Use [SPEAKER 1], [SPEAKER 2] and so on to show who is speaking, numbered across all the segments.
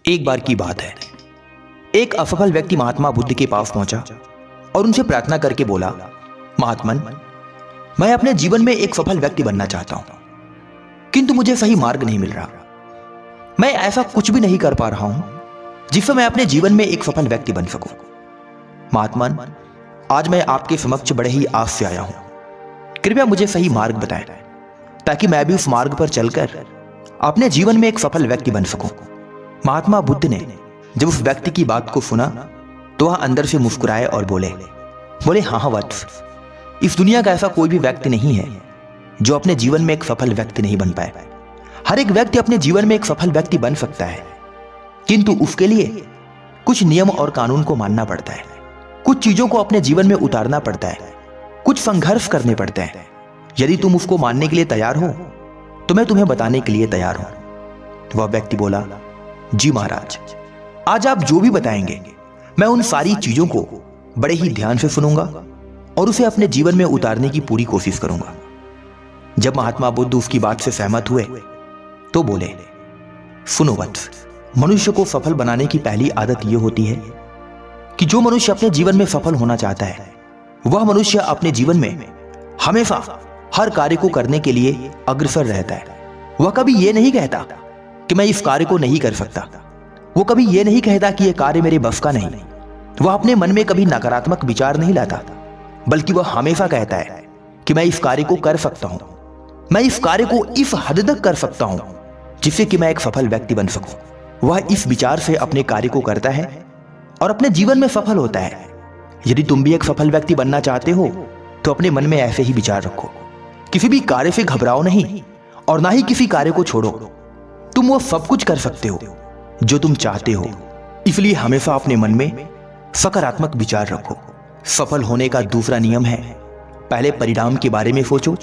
[SPEAKER 1] एक बार की बात है, एक असफल व्यक्ति महात्मा बुद्ध के पास पहुंचा और उनसे प्रार्थना करके बोला, महात्मन, मैं अपने जीवन में एक सफल व्यक्ति बनना चाहता हूं, किंतु मुझे सही मार्ग नहीं मिल रहा। मैं ऐसा कुछ भी नहीं कर पा रहा हूं जिससे मैं अपने जीवन में एक सफल व्यक्ति बन सकूं। महात्मन, आज मैं आपके समक्ष बड़े ही आस से आया हूं। कृपया मुझे सही मार्ग बताएं ताकि मैं भी उस मार्ग पर चलकर अपने जीवन में एक सफल व्यक्ति बन सकूं। महात्मा बुद्ध ने जब उस व्यक्ति की बात को सुना तो वह अंदर से मुस्कुराए और बोले हाँ वत्स, इस दुनिया का ऐसा कोई भी व्यक्ति नहीं है जो अपने जीवन में एक सफल व्यक्ति नहीं बन पाए। हर एक व्यक्ति अपने जीवन में एक सफल व्यक्ति बन सकता है, किंतु उसके लिए कुछ नियम और कानून को मानना पड़ता है, कुछ चीजों को अपने जीवन में उतारना पड़ता है, कुछ संघर्ष करने पड़ते हैं। यदि तुम उसको मानने के लिए तैयार हो तो मैं तुम्हें बताने के लिए तैयार हूं। वह व्यक्ति बोला, जी महाराज, आज आप जो भी बताएंगे मैं उन सारी चीजों को बड़े ही ध्यान से सुनूंगा और उसे अपने जीवन में उतारने की पूरी कोशिश करूंगा। जब महात्मा बुद्ध उसकी बात से सहमत हुए तो बोले, सुनो वत्स, मनुष्य को सफल बनाने की पहली आदत यह होती है कि जो मनुष्य अपने जीवन में सफल होना चाहता है वह मनुष्य अपने जीवन में हमेशा हर कार्य को करने के लिए अग्रसर रहता है। वह कभी यह नहीं कहता कि मैं इस कार्य को नहीं कर सकता, वो कभी यह नहीं कहता कि यह कार्य मेरे बस का नहीं। वह अपने मन में कभी नकारात्मक विचार नहीं लाता, बल्कि वह हमेशा कहता है कि मैं इस कार्य को कर सकता हूं, मैं इस कार्य को इस हद तक कर सकता हूं जिससे कि मैं एक सफल व्यक्ति बन सकूं। वह इस विचार से अपने कार्य को करता है और अपने जीवन में सफल होता है। यदि तुम भी एक सफल व्यक्ति बनना चाहते हो तो अपने मन में ऐसे ही विचार रखो। किसी भी कार्य से घबराओ नहीं और ना ही किसी कार्य को छोड़ो। तुम वो सब कुछ कर सकते हो जो तुम चाहते हो, इसलिए हमेशा अपने मन में सकारात्मक विचार रखो। सफल होने का दूसरा नियम है, पहले परिणाम के बारे में सोचो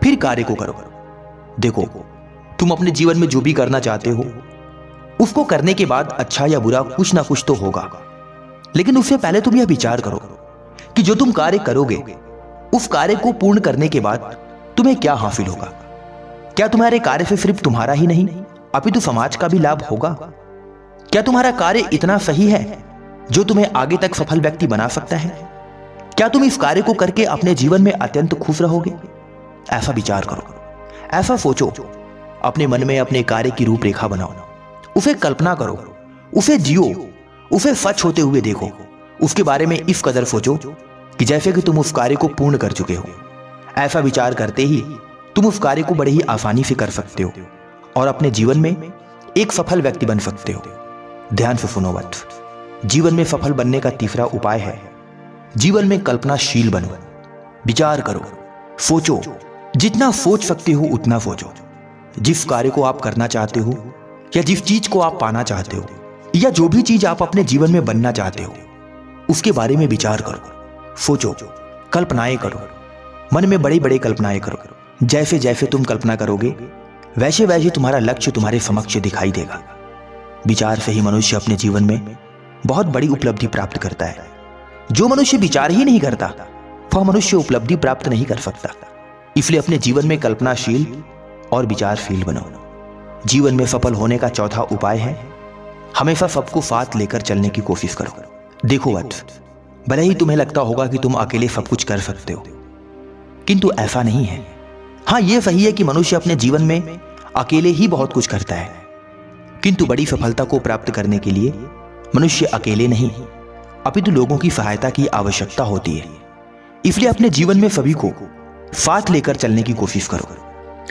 [SPEAKER 1] फिर कार्य को करो। देखो, तुम अपने जीवन में जो भी करना चाहते हो उसको करने के बाद अच्छा या बुरा कुछ ना कुछ तो होगा, लेकिन उससे पहले तुम यह विचार करो कि जो तुम कार्य करोगे उस कार्य को पूर्ण करने के बाद तुम्हें क्या हासिल होगा। क्या तुम्हारे कार्य से सिर्फ तुम्हारा ही नहीं अपितु समाज का भी लाभ होगा? क्या तुम्हारा कार्य इतना सही है जो तुम्हें आगे तक सफल व्यक्ति बना सकता है? क्या तुम इस कार्य को करके अपने जीवन में अत्यंत खुश रहोगे? ऐसा विचार करो, ऐसा सोचो। अपने मन में अपने कार्य की रूपरेखा बनाओ, उसे कल्पना करो, उसे जियो, उसे सच होते हुए देखो। उसके बारे में इस कदर सोचो कि जैसे कि तुम उस कार्य को पूर्ण कर चुके हो। ऐसा विचार करते ही तुम उस कार्य को बड़े ही आसानी से कर सकते हो और अपने जीवन में एक सफल व्यक्ति बन सकते हो। ध्यान से सुनो वत्स, जीवन में सफल बनने का तीसरा उपाय है, जीवन में कल्पनाशील बनो। विचार करो, सोचो, जितना सोच सकते हो उतना सोचो। जिस कार्य को आप करना चाहते हो या जिस चीज को आप पाना चाहते हो या जो भी चीज आप अपने जीवन में बनना चाहते हो उसके बारे में विचार करो, सोचो, कल्पनाएं करो। मन में बड़ी बड़ी कल्पनाएं करो। जैसे जैसे तुम कल्पना करोगे वैसे वैसे तुम्हारा लक्ष्य तुम्हारे समक्ष दिखाई देगा। विचार से ही मनुष्य अपने जीवन में बहुत बड़ी उपलब्धि प्राप्त करता है। जो मनुष्य विचार ही नहीं करता वह मनुष्य उपलब्धि प्राप्त नहीं कर सकता। इसलिए अपने जीवन में कल्पनाशील और विचारशील बनो। जीवन में सफल होने का चौथा उपाय है, हमेशा सबको साथ लेकर चलने की कोशिश करो। देखो वत्स, भले ही तुम्हें लगता होगा कि तुम अकेले सब कुछ कर सकते हो, किंतु ऐसा नहीं है। हाँ, यह सही है कि मनुष्य अपने जीवन में अकेले ही बहुत कुछ करता है, किंतु बड़ी सफलता को प्राप्त करने के लिए मनुष्य अकेले नहीं अपितु लोगों की सहायता की आवश्यकता होती है। इसलिए अपने जीवन में सभी को साथ लेकर चलने की कोशिश करो,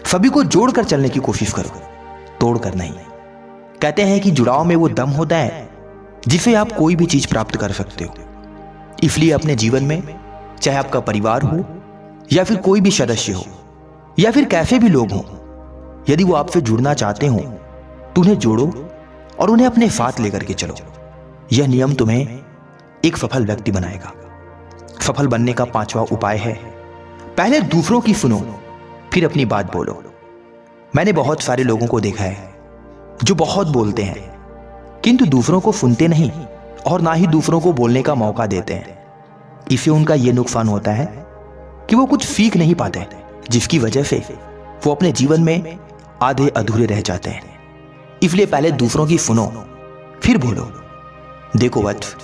[SPEAKER 1] सभी को जोड़कर चलने की कोशिश करो, तोड़कर नहीं। कहते हैं कि जुड़ाव में वो दम होता है जिससे आप कोई भी चीज प्राप्त कर सकते हो। इसलिए अपने जीवन में चाहे आपका परिवार हो या फिर कोई भी सदस्य हो या फिर कैसे भी लोग हों, यदि वो आपसे जुड़ना चाहते हो तो उन्हें जोड़ो और उन्हें अपने साथ लेकर के चलो। यह नियम तुम्हें एक सफल व्यक्ति बनाएगा। सफल बनने का पांचवा उपाय है, पहले दूसरों की सुनो फिर अपनी बात बोलो। मैंने बहुत सारे लोगों को देखा है जो बहुत बोलते हैं किंतु दूसरों को सुनते नहीं और ना ही दूसरों को बोलने का मौका देते हैं। इससे उनका यह नुकसान होता है कि वो कुछ सीख नहीं पाते, जिसकी वजह से वो अपने जीवन में आधे अधूरे रह जाते हैं। इसलिए पहले दूसरों की सुनो फिर बोलो, देखो वत्स,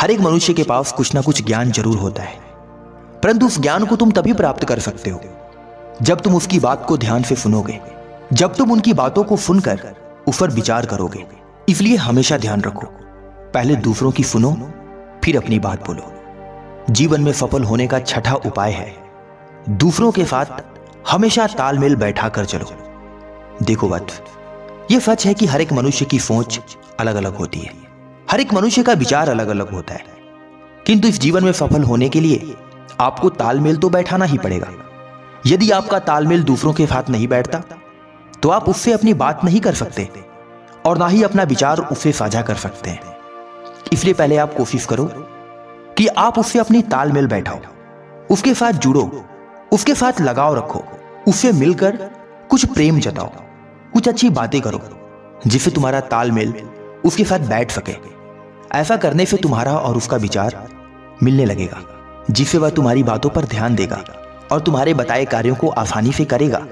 [SPEAKER 1] हर एक मनुष्य के पास कुछ ना कुछ ज्ञान जरूर होता है, परंतु उस ज्ञान को तुम तभी प्राप्त कर सकते हो जब तुम उसकी बात को ध्यान से सुनोगे, जब तुम उनकी बातों को सुनकर उस पर विचार करोगे। इसलिए हमेशा ध्यान रखो, पहले दूसरों की सुनो, फिर अपनी बात बोलो। जीवन में सफल होने का छठा उपाय है, दूसरों के साथ हमेशा तालमेल बैठा कर चलो। देखो वत्स, यह सच है कि हर एक मनुष्य की सोच अलग अलग होती है, हर एक मनुष्य का विचार अलग अलग होता है, किंतु इस जीवन में सफल होने के लिए आपको तालमेल तो बैठाना ही पड़ेगा। यदि आपका तालमेल दूसरों के साथ नहीं बैठता तो आप उससे अपनी बात नहीं कर सकते और ना ही अपना विचार उससे साझा कर सकते हैं। इसलिए पहले आप कोशिश करो कि आप उससे अपनी तालमेल बैठाओ, उसके साथ जुड़ो, उसके साथ लगाव रखो, उससे मिलकर कुछ प्रेम जताओ, कुछ अच्छी बातें करो जिससे तुम्हारा तालमेल उसके साथ बैठ सके। ऐसा करने से तुम्हारा और उसका विचार मिलने लगेगा, जिससे वह तुम्हारी बातों पर ध्यान देगा और तुम्हारे बताए कार्यों को आसानी से करेगा।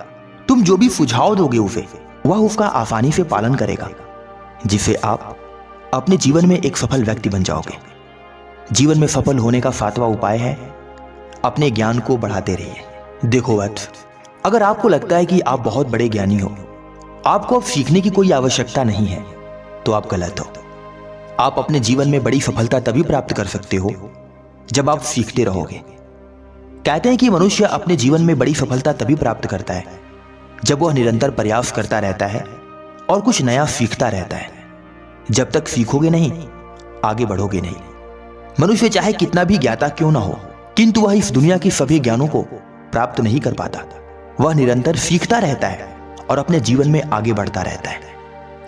[SPEAKER 1] तुम जो भी सुझाव दोगे उसे, वह उसका आसानी से पालन करेगा, जिससे आप अपने जीवन में एक सफल व्यक्ति बन जाओगे। जीवन में सफल होने का सातवां उपाय है, अपने ज्ञान को बढ़ाते रहिए। देखो वत्स, अगर आपको लगता है कि आप बहुत बड़े ज्ञानी हो, आपको अब सीखने की कोई आवश्यकता नहीं है, तो आप गलत हो। आप अपने जीवन में बड़ी सफलता तभी प्राप्त कर सकते हो जब आप सीखते रहोगे। कहते हैं कि मनुष्य अपने जीवन में बड़ी सफलता तभी प्राप्त करता है जब वह निरंतर प्रयास करता रहता है और कुछ नया सीखता रहता है। जब तक सीखोगे नहीं, आगे बढ़ोगे नहीं। मनुष्य चाहे कितना भी ज्ञाता क्यों ना हो, किंतु वह इस दुनिया की सभी ज्ञानों को प्राप्त नहीं कर पाता। वह निरंतर सीखता रहता है और अपने जीवन में आगे बढ़ता रहता है।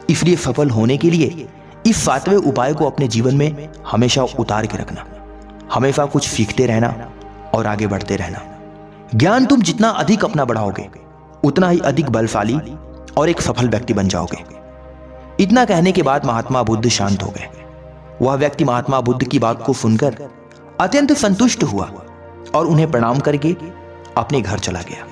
[SPEAKER 1] इसलिए सफल होने के लिए इस सातवें उपाय को अपने जीवन में हमेशा उतार के रखना, हमेशा कुछ सीखते रहना और आगे बढ़ते रहना। ज्ञान तुम जितना अधिक अपना बढ़ाओगे, उतना ही अधिक बलशाली और एक सफल व्यक्ति बन जाओगे। इतना कहने के बाद महात्मा बुद्ध शांत हो गए। वह व्यक्ति महात्मा बुद्ध की बात को सुनकर अत्यंत संतुष्ट हुआ और उन्हें प्रणाम करके अपने घर चला गया।